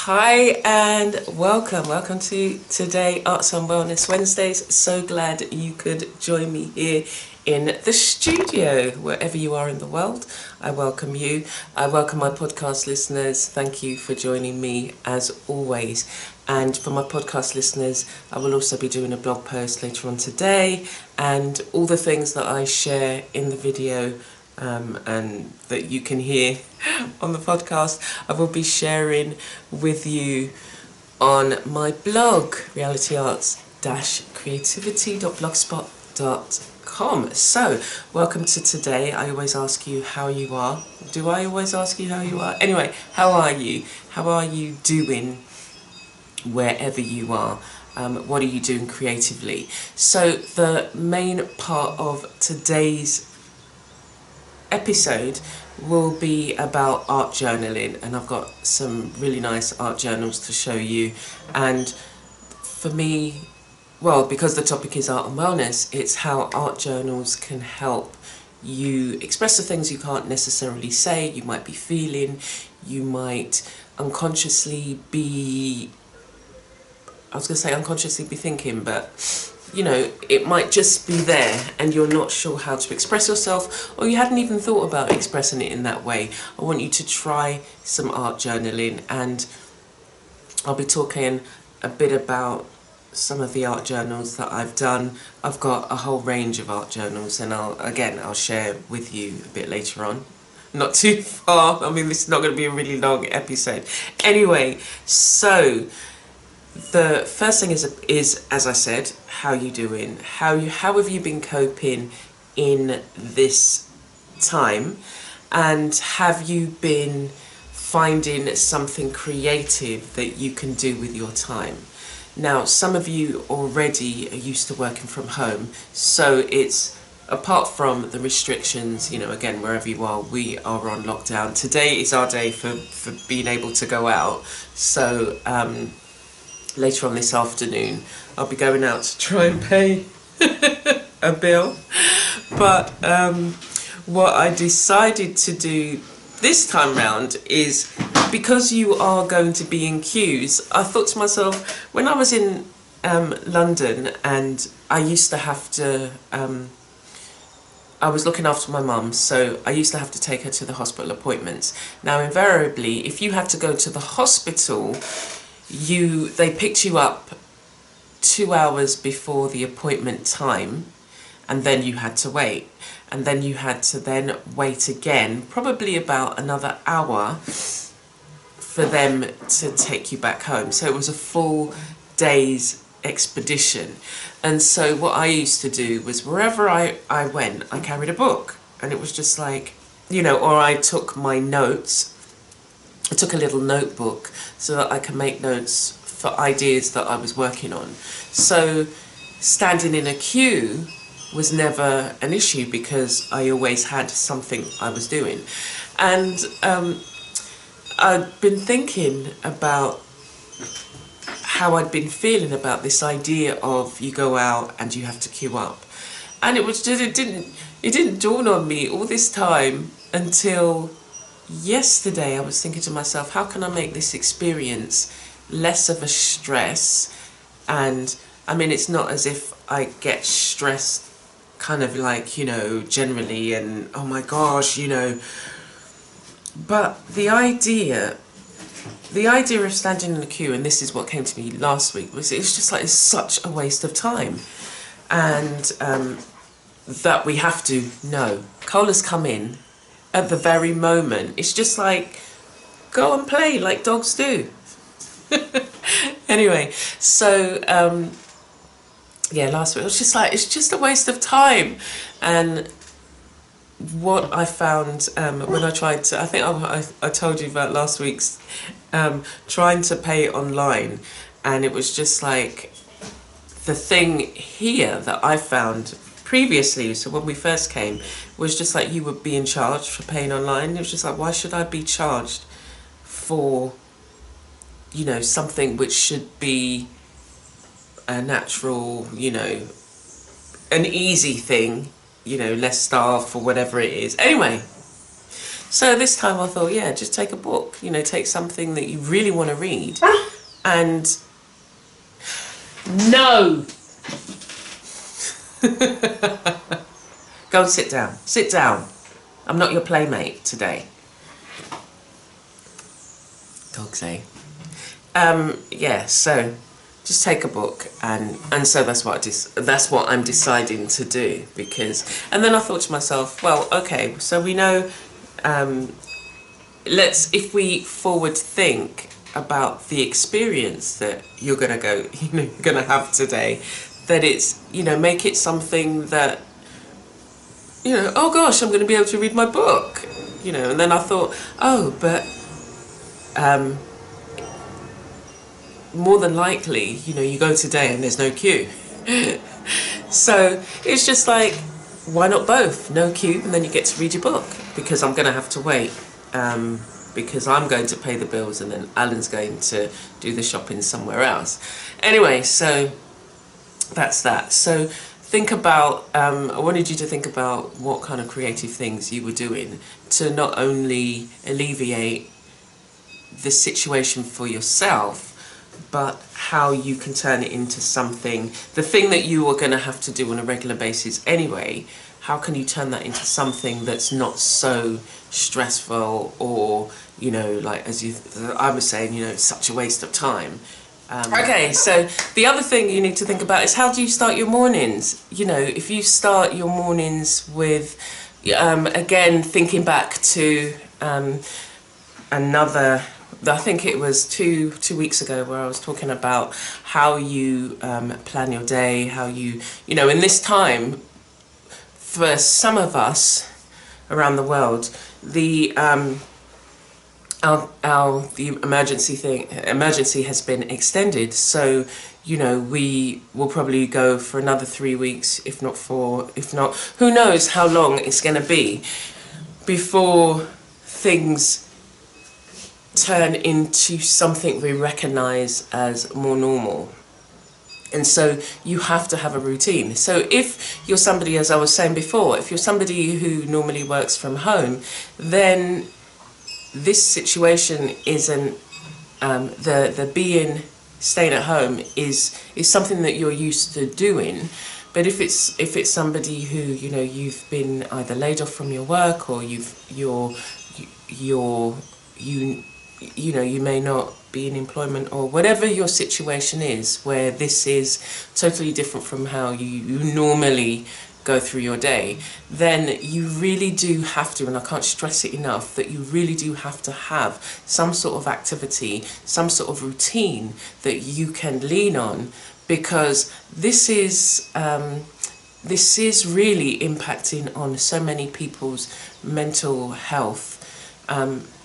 Hi and welcome to today Arts and Wellness Wednesdays. So glad you could join me here in the studio, wherever you are in the world. I welcome you. I welcome my podcast listeners. Thank you for joining me as always. And for my podcast listeners, I will also be doing a blog post later on today, and all the things that I share in the video and that you can hear on the podcast, I will be sharing with you on my blog, realityarts-creativity.blogspot.com. So, welcome to today. I always ask you how you are. Do I always ask you how you are? Anyway, how are you? How are you doing wherever you are? What are you doing creatively? So, the main part of today's episode will be about art journaling, and I've got some really nice art journals to show you. And for me, well, because the topic is art and wellness, it's how art journals can help you express the things you can't necessarily say. You might be feeling, you might unconsciously be, I was going to say unconsciously be thinking, but you know, it might just be there and you're not sure how to express yourself, or you hadn't even thought about expressing it in that way. I want you to try some art journaling, and I'll be talking a bit about some of the art journals that I've done. I've got a whole range of art journals, and I'll share with you a bit later on. Not too far. I mean, this is not going to be a really long episode. Anyway, so the first thing is as I said, how you doing? How have you been coping in this time? And have you been finding something creative that you can do with your time? Now, some of you already are used to working from home, so it's, apart from the restrictions, you know, again, wherever you are, we are on lockdown. Today is our day for being able to go out. So, later on this afternoon, I'll be going out to try and pay a bill. But what I decided to do this time round is, because you are going to be in queues, I thought to myself, when I was in London and I used to have to, I was looking after my mum, so I used to have to take her to the hospital appointments. Now, invariably, if you had to go to the hospital, they picked you up 2 hours before the appointment time, and then you had to wait, and then you had to then wait again, probably about another hour, for them to take you back home. So it was a full day's expedition. And so what I used to do was, wherever I went, I carried a book, and it was just like, you know, or I took my notes. I took a little notebook so that I can make notes for ideas that I was working on. So standing in a queue was never an issue, because I always had something I was doing. And I'd been thinking about how I'd been feeling about this idea of you go out and you have to queue up. And it didn't dawn on me all this time until yesterday. I was thinking to myself, how can I make this experience less of a stress? And I mean, it's not as if I get stressed kind of like, you know, generally, and oh my gosh, you know, but the idea of standing in a queue, and this is what came to me last week, was it's just like, it's such a waste of time. And that we have to know cola's come in at the very moment. It's just like, go and play like dogs do. Anyway, so yeah, last week it was just like, it's just a waste of time. And what I found when I tried to, I think I told you about last week's trying to pay online, and it was just like, the thing here that I found previously, so when we first came, was just like, you were being charged for paying online. It was just like, why should I be charged for, you know, something which should be a natural, you know, an easy thing, you know, less staff or whatever it is. Anyway, So this time I thought, yeah, just take a book, you know, take something that you really want to read and... No! Go and sit down. Sit down. I'm not your playmate today. Dogs, eh? Yeah, so just take a book, and so that's what I'm deciding to do, because, and then I thought to myself, well, okay, so we know, if we forward think about the experience that you're gonna you're gonna have today, that it's, you know, make it something that, you know, oh gosh, I'm gonna be able to read my book, you know, and then I thought, oh, but more than likely, you know, you go today and there's no queue. So it's just like, why not both? No queue, and then you get to read your book, because I'm going to have to wait, because I'm going to pay the bills and then Alan's going to do the shopping somewhere else. Anyway, so that's that. So think about, I wanted you to think about what kind of creative things you were doing to not only alleviate the situation for yourself, but how you can turn it into something, the thing that you are going to have to do on a regular basis anyway, how can you turn that into something that's not so stressful, or, you know, like, as I was saying, you know, it's such a waste of time. Okay, so the other thing you need to think about is, how do you start your mornings? You know, if you start your mornings with, again, thinking back to I think it was two weeks ago, where I was talking about how you plan your day, how you know, in this time, for some of us around the world, the emergency has been extended. So, you know, we will probably go for another 3 weeks, if not 4, if not, who knows how long it's going to be before things turn into something we recognise as more normal. And so you have to have a routine. So if you're somebody, as I was saying before, if you're somebody who normally works from home, then this situation isn't, the staying at home is something that you're used to doing. But if it's somebody who, you know, you've been either laid off from your work, or you know, you may not be in employment, or whatever your situation is, where this is totally different from how you normally go through your day, then you really do have to, and I can't stress it enough, that you really do have to have some sort of activity, some sort of routine that you can lean on, because this is really impacting on so many people's mental health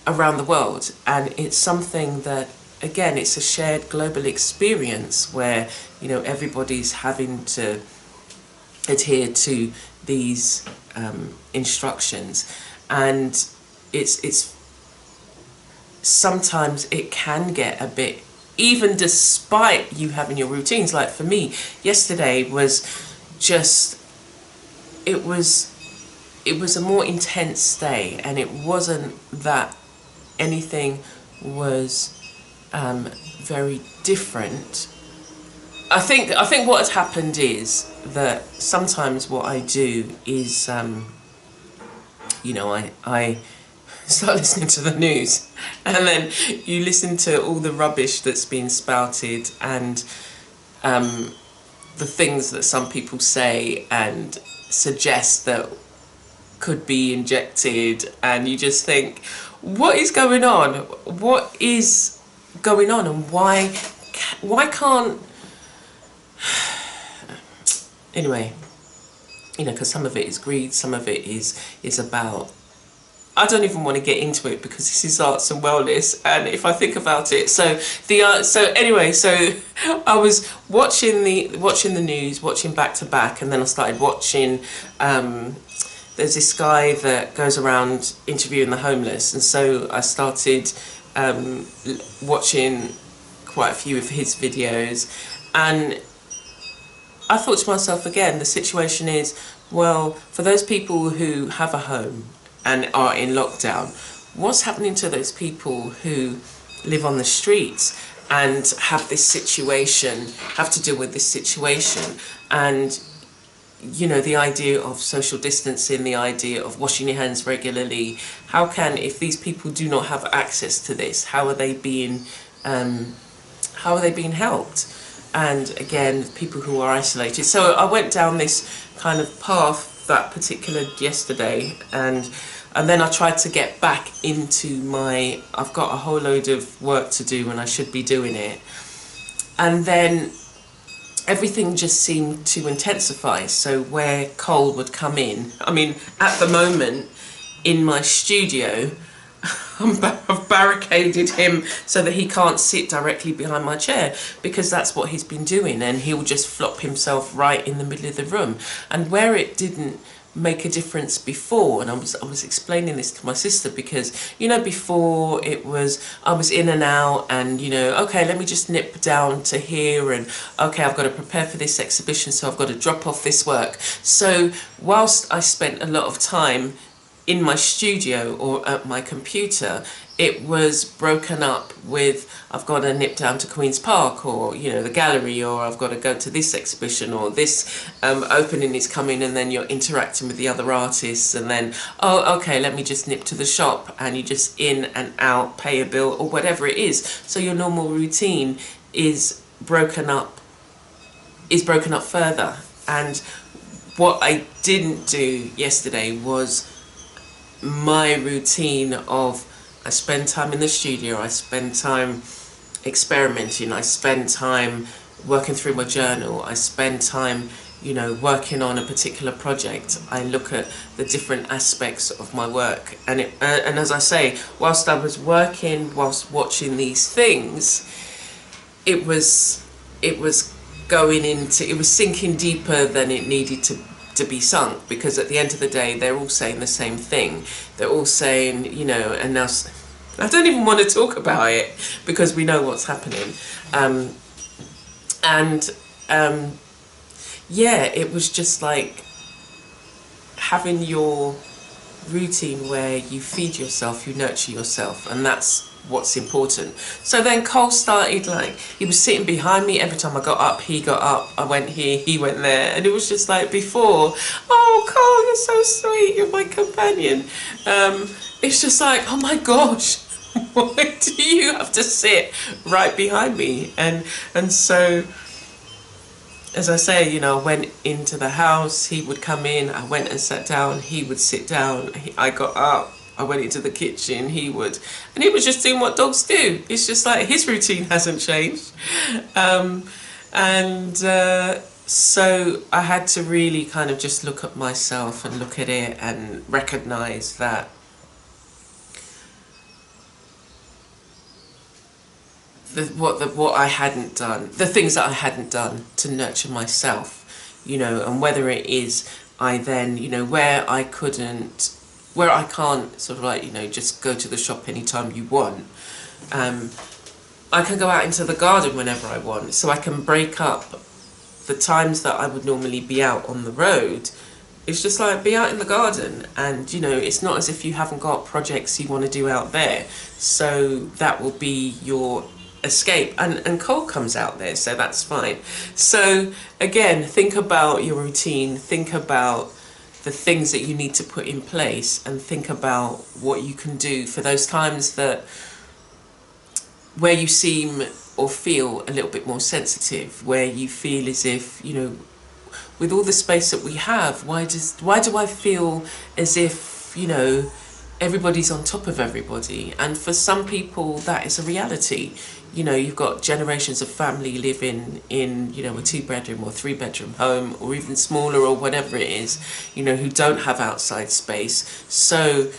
around the world. And it's something that, again, it's a shared global experience where, you know, everybody's having to adhere to these instructions, and it's sometimes it can get a bit, even despite you having your routines. Like for me, yesterday was just, it was a more intense day, and it wasn't that anything was very different. I think what has happened is that sometimes what I do is, you know, I start listening to the news, and then you listen to all the rubbish that's been spouted, and the things that some people say and suggest that could be injected, and you just think, what is going on? What is going on, and why can't... Anyway, you know, because some of it is greed, some of it is about... I don't even want to get into it, because this is arts and wellness, and if I think about it, so I was watching the news, watching back to back, and then I started watching. There's this guy that goes around interviewing the homeless, and so I started watching quite a few of his videos, and I thought to myself, again, the situation is, well, for those people who have a home, and are in lockdown. What's happening to those people who live on the streets and have this situation, have to deal with this situation? And you know, the idea of social distancing, the idea of washing your hands regularly. How can, if these people do not have access to this, how are they being helped? And again, people who are isolated. So I went down this kind of path that particular yesterday, and then I tried to get back into my, I've got a whole load of work to do and I should be doing it. And then everything just seemed to intensify. So where Cole would come in, I mean, at the moment in my studio, I've barricaded him so that he can't sit directly behind my chair, because that's what he's been doing, and he'll just flop himself right in the middle of the room. And where it didn't make a difference before, and I was explaining this to my sister, because you know, before it was I was in and out, and you know, okay, let me just nip down to here, and okay, I've got to prepare for this exhibition, so I've got to drop off this work. So whilst I spent a lot of time in my studio or at my computer, it was broken up with, I've got to nip down to Queen's Park, or you know, the gallery, or I've got to go to this exhibition, or this opening is coming, and then you're interacting with the other artists, and then, oh okay, let me just nip to the shop, and you just in and out, pay a bill or whatever it is. So your normal routine is broken up further. And what I didn't do yesterday was my routine of, I spend time in the studio, I spend time experimenting, I spend time working through my journal, I spend time, you know, working on a particular project. I look at the different aspects of my work, and and as I say, whilst I was working, whilst watching these things, it was going into, it was sinking deeper than it needed to be sunk, because at the end of the day they're all saying the same thing. They're all saying, you know, and now I don't even want to talk about it because we know what's happening. Yeah, it was just like having your routine where you feed yourself, you nurture yourself, and that's what's important. So then Cole started, like, he was sitting behind me. Every time I got up, he got up. I went here, he went there, and it was just like before, oh Cole, you're so sweet, you're my companion. It's just like, oh my gosh, why do you have to sit right behind me? And so, as I say, you know, I went into the house, he would come in, I went and sat down, he would sit down, I got up, I went into the kitchen, he was just doing what dogs do. It's just like his routine hasn't changed. So I had to really kind of just look at myself and look at it and recognise that what I hadn't done, the things that I hadn't done to nurture myself, you know, and whether it is I then, you know, where I can't sort of like, you know, just go to the shop anytime you want. I can go out into the garden whenever I want, so I can break up the times that I would normally be out on the road. It's just like, be out in the garden, and you know, it's not as if you haven't got projects you want to do out there, so that will be your escape. And Cole comes out there, so that's fine. So again, think about your routine, think about the things that you need to put in place, and think about what you can do for those times that where you seem or feel a little bit more sensitive, where you feel as if, you know, with all the space that we have, why do I feel as if, you know, everybody's on top of everybody? And for some people that is a reality. You know, you've got generations of family living in, you know, a 2-bedroom or 3-bedroom home, or even smaller, or whatever it is, you know, who don't have outside space. So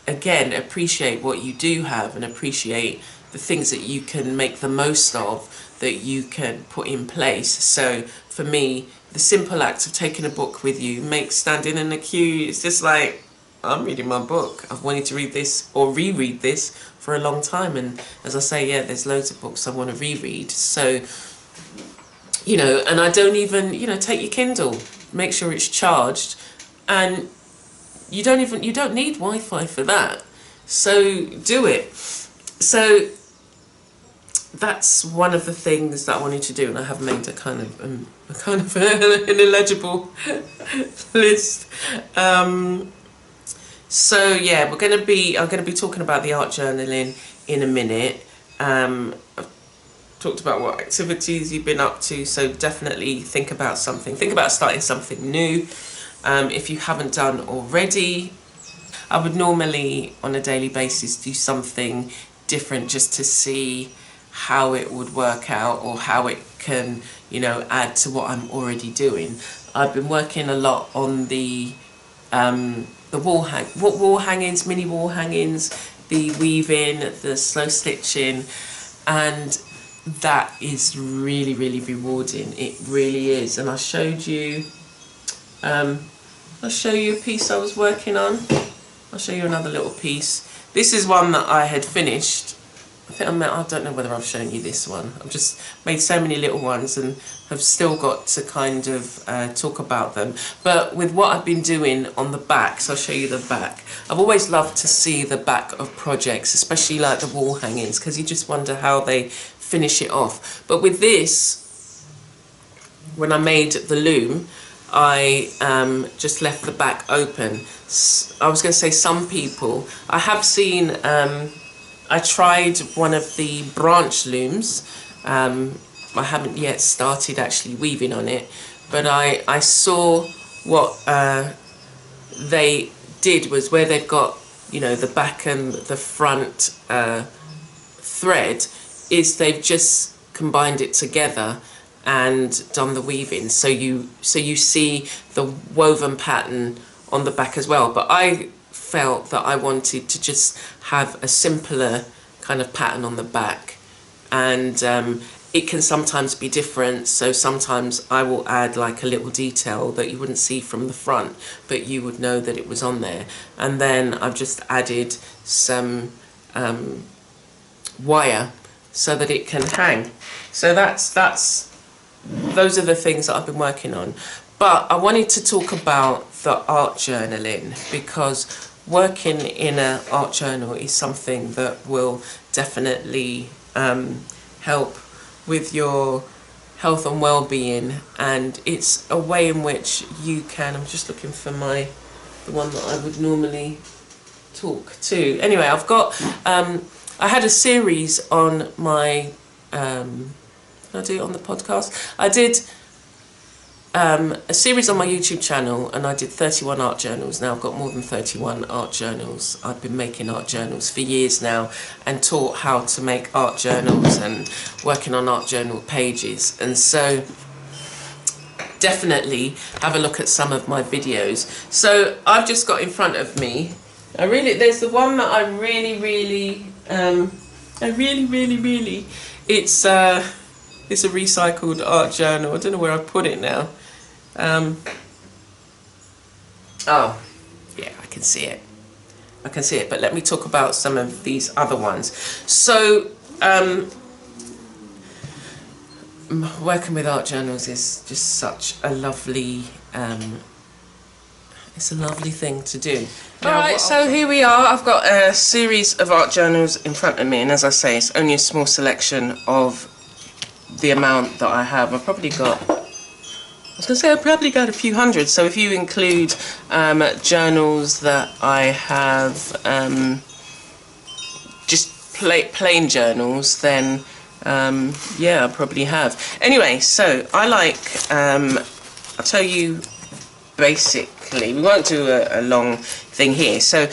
again, appreciate what you do have, and appreciate the things that you can make the most of, that you can put in place. So for me, the simple act of taking a book with you makes standing in a queue, it's just like, I'm reading my book. I've wanted to read this or reread this for a long time, and as I say, yeah, there's loads of books I want to reread. So, you know, and I don't even, you know, take your Kindle, make sure it's charged, and you don't need Wi-Fi for that. So do it. So that's one of the things that I wanted to do, and I have made a kind of an illegible list. So yeah, I'm going to be talking about the art journaling in a minute. I've talked about what activities you've been up to, so definitely think about starting something new. If you haven't done already, I would normally on a daily basis do something different just to see how it would work out, or how it can, you know, add to what I'm already doing. I've been working a lot on the wall hangings, mini wall hangings, the weaving, the slow stitching, and that is really, really rewarding. It really is. And I showed you, I'll show you a piece I was working on. I'll show you another little piece. This is one that I had finished. I don't know whether I've shown you this one. I've just made so many little ones and have still got to kind of talk about them. But with what I've been doing on the back, so I'll show you the back. I've always loved to see the back of projects, especially like the wall hangings, because you just wonder how they finish it off. But with this, when I made the loom, I just left the back open. I was going to say some people, I have seen, I tried one of the branch looms. I haven't yet started actually weaving on it, but I saw what they did was where they've got, you know, the back and the front thread, is they've just combined it together and done the weaving, so you see the woven pattern on the back as well. But I felt that I wanted to just have a simpler kind of pattern on the back, and it can sometimes be different. So sometimes I will add like a little detail that you wouldn't see from the front, but you would know that it was on there. And then I've just added some wire so that it can hang. So those are the things that I've been working on. But I wanted to talk about the art journaling, because working in an art journal is something that will definitely help with your health and well-being, and it's a way in which you can, I'm just looking for the one that I would normally talk to. Anyway, I've got, I had a series on my, did I do it on the podcast? I did a series on my YouTube channel, and I did 31 art journals. Now I've got more than 31 art journals. I've been making art journals for years now, and taught how to make art journals and working on art journal pages. And so definitely have a look at some of my videos. So I've just got in front of me, there's the one that I really, it's a recycled art journal. I don't know where I put it now. Oh, yeah, I can see it. But let me talk about some of these other ones. So, working with art journals is just such a lovely, it's a lovely thing to do. Alright, so here we are. I've got a series of art journals in front of me, and as I say, it's only a small selection of the amount that I have. I've probably got a few hundred. So if you include journals that I have, just plain journals, then yeah, I probably have. Anyway, so I like, I'll tell you basically, we won't do a long thing here. So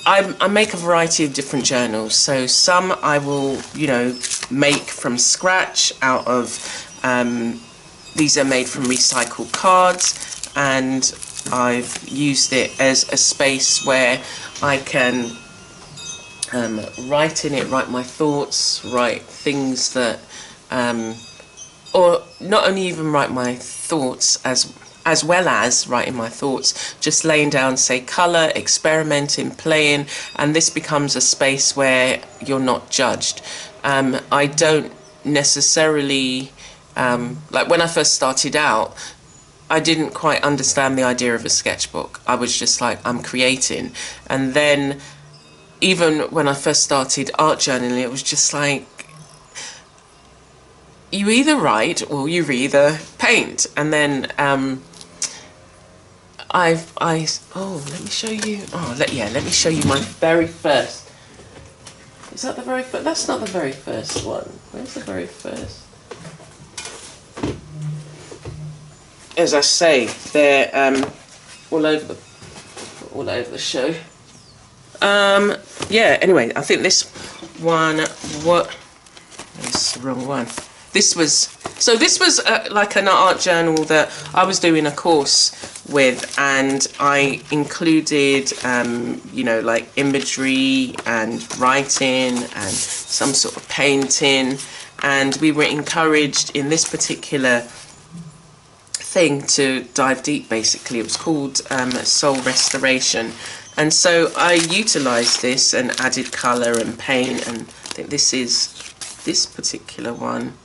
I make a variety of different journals. So some I will, you know, make from scratch out of, these are made from recycled cards, and I've used it as a space where I can write in it, write my thoughts, write things that, or not only even write my thoughts as well as writing my thoughts, just laying down, say, colour, experimenting, playing, and this becomes a space where you're not judged. I don't necessarily, like when I first started out, I didn't quite understand the idea of a sketchbook. I was just like, I'm creating. And then even when I first started art journaling, it was just like, you either write or you either paint. And then let me show you. Let me show you my very first. Is that the very first? That's not the very first one. Where's the very first? As I say, they're all over the show. Yeah. Anyway, I think this one. That's the wrong one. This was like an art journal that I was doing a course with, and I included like imagery and writing and some sort of painting, and we were encouraged in this particular thing to dive deep. Basically, it was called soul restoration, and so I utilized this and added color and paint, and I think this particular one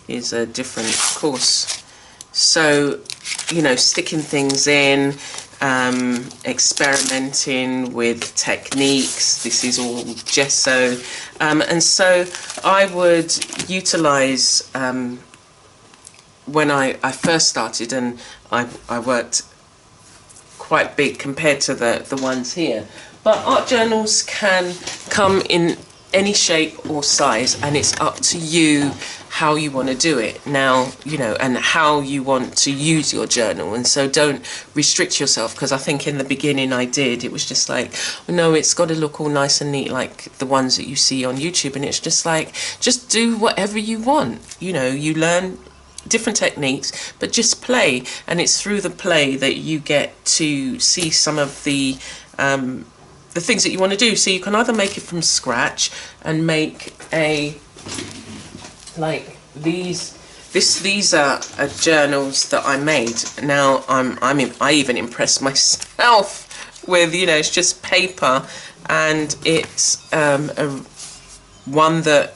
is a different course. So, sticking things in, experimenting with techniques. This is all gesso. And so I would utilize, when I first started, and I worked quite big compared to the ones here. But art journals can come in any shape or size, and it's up to you how you want to do it now, and how you want to use your journal. And so don't restrict yourself, because I think in the beginning it was just like, no, it's got to look all nice and neat like the ones that you see on YouTube, and it's just like, just do whatever you want. You learn different techniques, but just play, and it's through the play that you get to see some of the things that you want to do. So you can either make it from scratch and make these are journals that I made. Now I even impressed myself with, it's just paper, and it's one that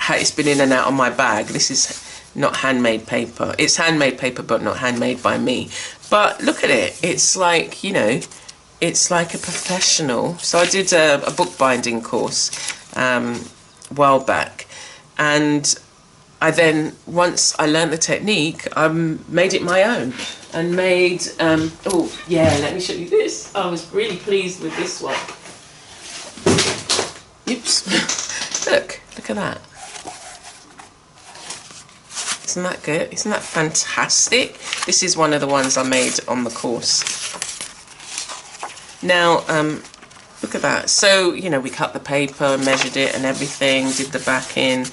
it's been in and out of my bag. This is not handmade paper. It's handmade paper, but not handmade by me. But look at it. It's like, it's like a professional. So I did a bookbinding course a while back, and I then, once I learned the technique, I made it my own, and made, let me show you this. I was really pleased with this one. Oops. Look at that. Isn't that good? Isn't that fantastic? This is one of the ones I made on the course. Now, look at that. So, we cut the paper, measured it and everything, did the backing.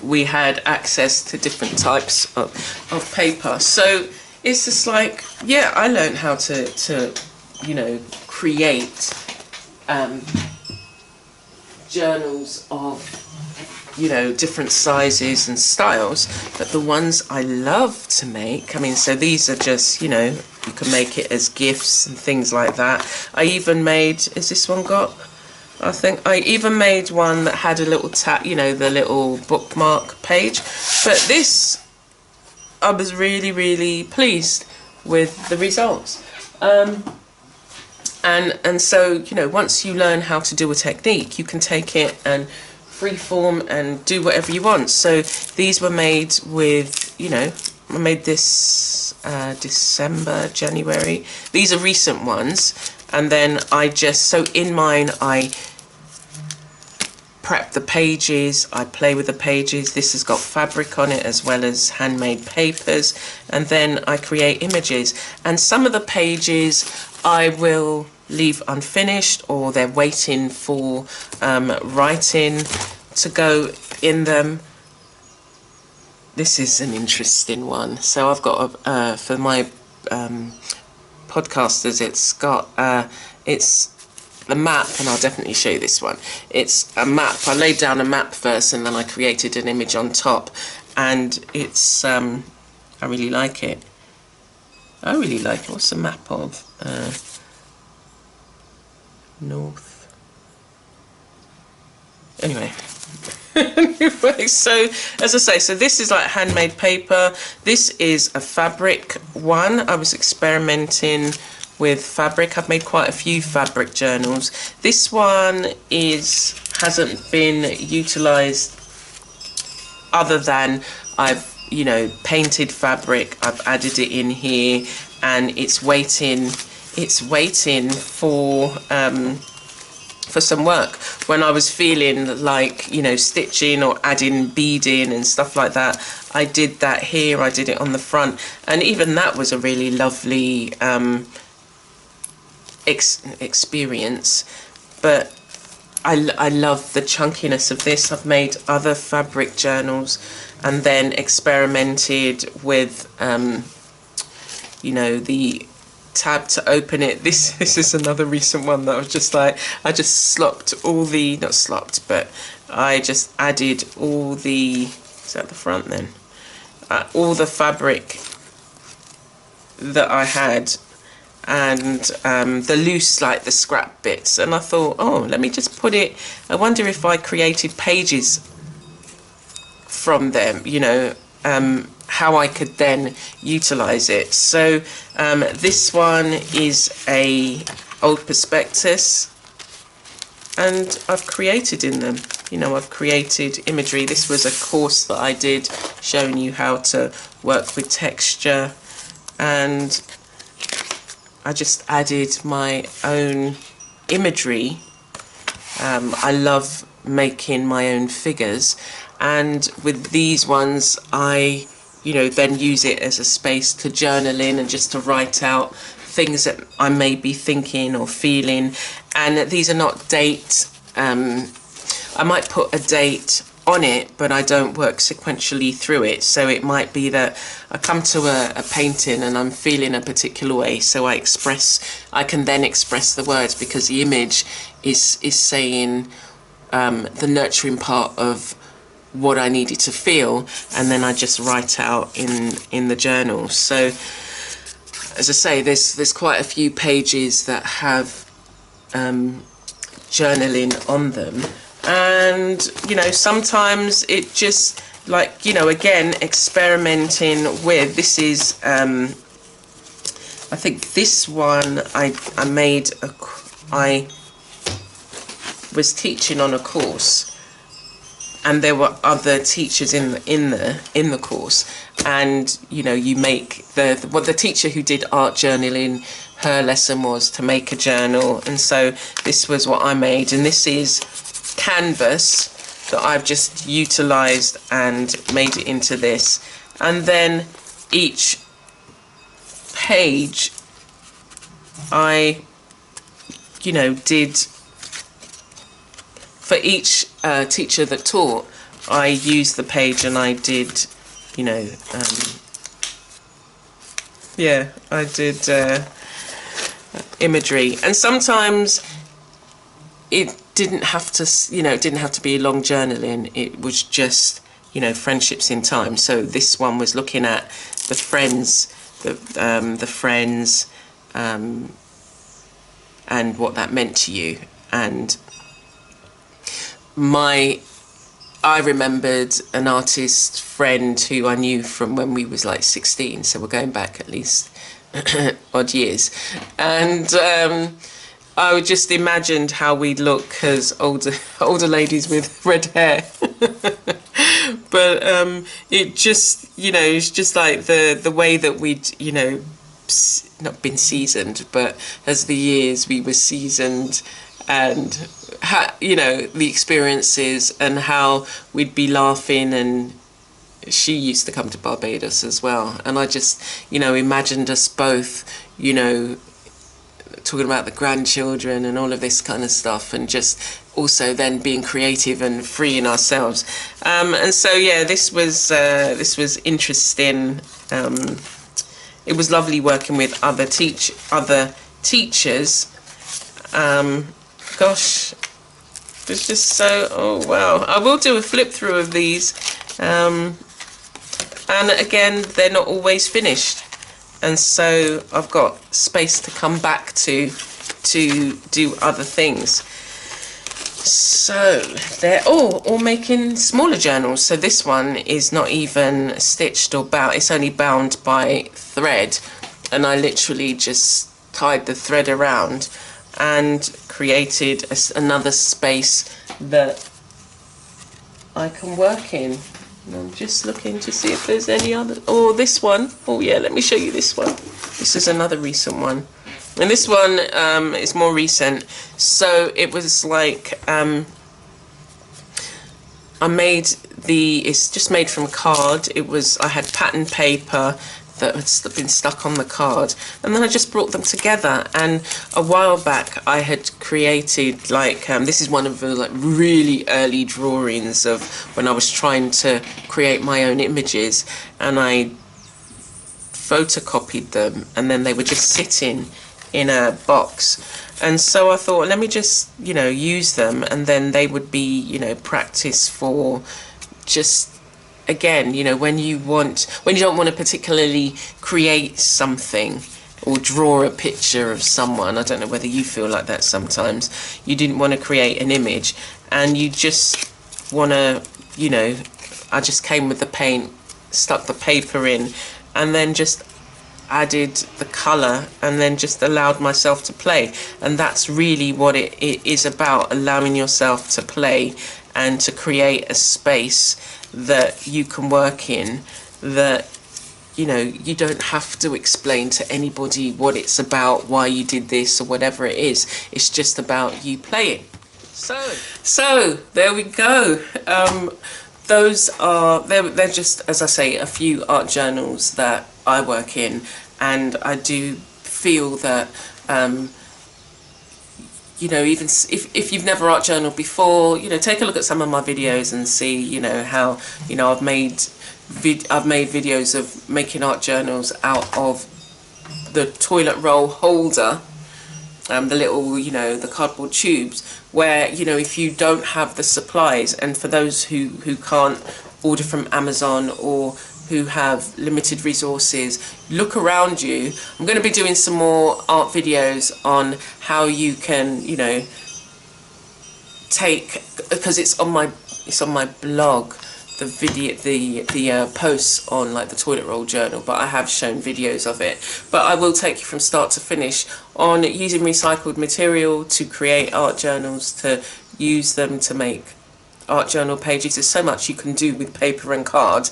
We had access to different types of paper. So it's just like, I learned how to create journals of different sizes and styles, but the ones I love to make, so these are just, you can make it as gifts and things like that. I even made, is this one got, I think I even made one that had a little the little bookmark page. But this, I was really, really pleased with the results. And so, once you learn how to do a technique, you can take it and freeform and do whatever you want. So these were made with, I made this December, January. These are recent ones. And then so in mine, I prep the pages, I play with the pages. This has got fabric on it as well as handmade papers. And then I create images. And some of the pages I will leave unfinished, or they're waiting for writing to go in them. This is an interesting one. So I've got for my podcasters, it's the map, and I'll definitely show you this one. It's a map. I laid down a map first, and then I created an image on top, and it's I really like it. What's the map of? North. Anyway, Anyway, so as I say, so this is like handmade paper. This is a fabric one. I was experimenting with fabric. I've made quite a few fabric journals. This one hasn't been utilized other than I've, you know, painted fabric, I've added it in here, and it's waiting for some work. When I was feeling like, you know, stitching or adding beading and stuff like that, I did that here, I did it on the front, and even that was a really lovely experience. But I love the chunkiness of this. I've made other fabric journals and then experimented with, you know, the tab to open it. This is another recent one that I was just like, I just slopped all the, not slopped, but I just added all the, is that the front then? All the fabric that I had, and the loose, like the scrap bits, and I thought, oh, let me just put it, I wonder if I created pages from them, you know, how I could then utilize it. So this one is a old prospectus, and I've created in them, you know, I've created imagery. This was a course that I did showing you how to work with texture, and I just added my own imagery. I love making my own figures, and with these ones I, you know, then use it as a space to journal in and just to write out things that I may be thinking or feeling. And these are not date, I might put a date on it, but I don't work sequentially through it. So it might be that I come to a painting and I'm feeling a particular way, so I can then express the words, because the image is saying the nurturing part of what I needed to feel, and then I just write out in the journal. So as I say, there's quite a few pages that have journaling on them. And, you know, sometimes it just, like, you know, again, experimenting with, this is, I think this one I was teaching on a course, and there were other teachers in the course, and, you know, you make the teacher who did art journaling, her lesson was to make a journal, and so this was what I made, and this is canvas that I've just utilized and made it into this. And then each page I, you know, did for each teacher that taught, I used the page and I did, you know, yeah, I did imagery. And sometimes it didn't have to, you know, it didn't have to be long journaling. It was just, you know, friendships in time. So this one was looking at the friends, and what that meant to you. And I remembered an artist friend who I knew from when we was like 16. So we're going back at least odd years, and I just imagined how we'd look as older ladies with red hair. But it just, you know, it's just like the way that we'd, you know, not been seasoned, but as the years we were seasoned, and you know, the experiences and how we'd be laughing. And she used to come to Barbados as well, and I just, you know, imagined us both, you know, talking about the grandchildren and all of this kind of stuff, and just also then being creative and freeing ourselves. And so yeah, this was interesting. It was lovely working with other teachers. Gosh, it's just so, oh wow. I will do a flip through of these, and again, they're not always finished. And so I've got space to come back to do other things. So they're all making smaller journals. So this one is not even stitched or bound, it's only bound by thread, and I literally just tied the thread around and created another space that I can work in. And I'm just looking to see if there's any other. Oh, this one. Oh yeah, let me show you this one. This is another recent one. And this one is more recent. So it was like, I made it's just made from card. I had pattern paper that had been stuck on the card, and then I just brought them together. And a while back I had created like, this is one of the like really early drawings of when I was trying to create my own images, and I photocopied them, and then they were just sitting in a box. And so I thought, let me just, you know, use them, and then they would be, you know, practice for just, again, you know, when you don't want to particularly create something or draw a picture of someone. I don't know whether you feel like that sometimes. You didn't want to create an image, and you just want to, you know, I just came with the paint, stuck the paper in, and then just added the colour, and then just allowed myself to play. And that's really what it is about, allowing yourself to play and to create a space that you can work in, that, you know, you don't have to explain to anybody what it's about, why you did this or whatever it is. It's just about you playing. So there we go. Those are, they're just, as I say, a few art journals that I work in, and I do feel that, you know, even if you've never art journaled before, you know, take a look at some of my videos and see, you know, how, you know, I've made videos of making art journals out of the toilet roll holder, the little, you know, the cardboard tubes, where, you know, if you don't have the supplies, and for those who can't order from Amazon or who have limited resources, look around you. I'm going to be doing some more art videos on how you can, you know, take, because it's on my blog, the video, the posts on like the toilet roll journal, but I have shown videos of it. But I will take you from start to finish on using recycled material to create art journals, to use them to make art journal pages. There's so much you can do with paper and card,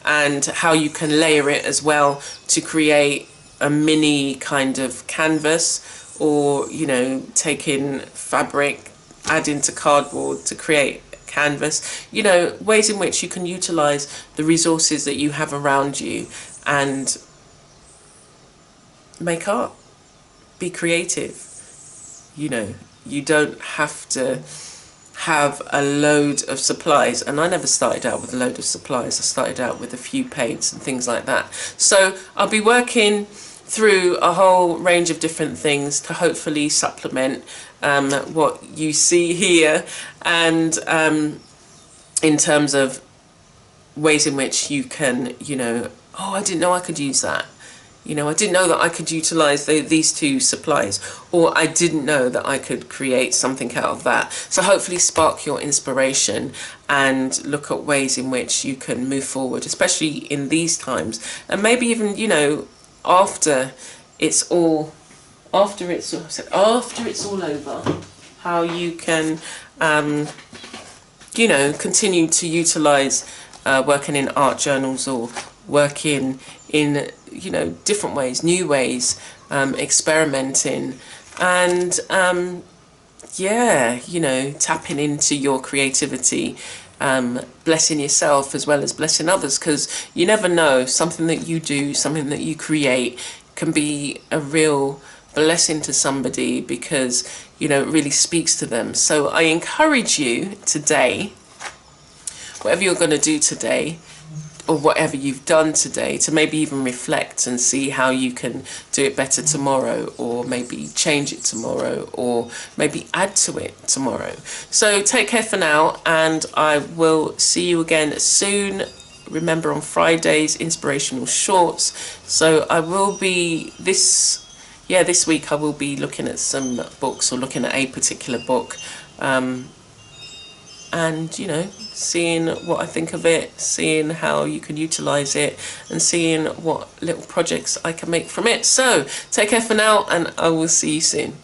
and how you can layer it as well to create a mini kind of canvas, or, you know, taking fabric, add into cardboard to create canvas. You know, ways in which you can utilize the resources that you have around you and make art, be creative. You know, you don't have to have a load of supplies, and I never started out with a load of supplies. I started out with a few paints and things like that. So I'll be working through a whole range of different things to hopefully supplement what you see here, and in terms of ways in which you can, you know, oh, I didn't know I could use that. You know, I didn't know that I could utilise these two supplies, or I didn't know that I could create something out of that. So hopefully spark your inspiration and look at ways in which you can move forward, especially in these times, and maybe even, you know, after it's all over, how you can, you know, continue to utilise working in art journals, or working in, you know, different ways, new ways, experimenting, and yeah, you know, tapping into your creativity, blessing yourself as well as blessing others, because you never know, something that you do, something that you create can be a real blessing to somebody, because, you know, it really speaks to them. So I encourage you today, whatever you're going to do today, or whatever you've done today, to maybe even reflect and see how you can do it better tomorrow, or maybe change it tomorrow, or maybe add to it tomorrow. So take care for now, and I will see you again soon. Remember, on Fridays, inspirational shorts. So I will be this week I will be looking at some books, or looking at a particular book. and, you know, seeing what I think of it, seeing how you can utilise it, and seeing what little projects I can make from it. So take care for now, and I will see you soon.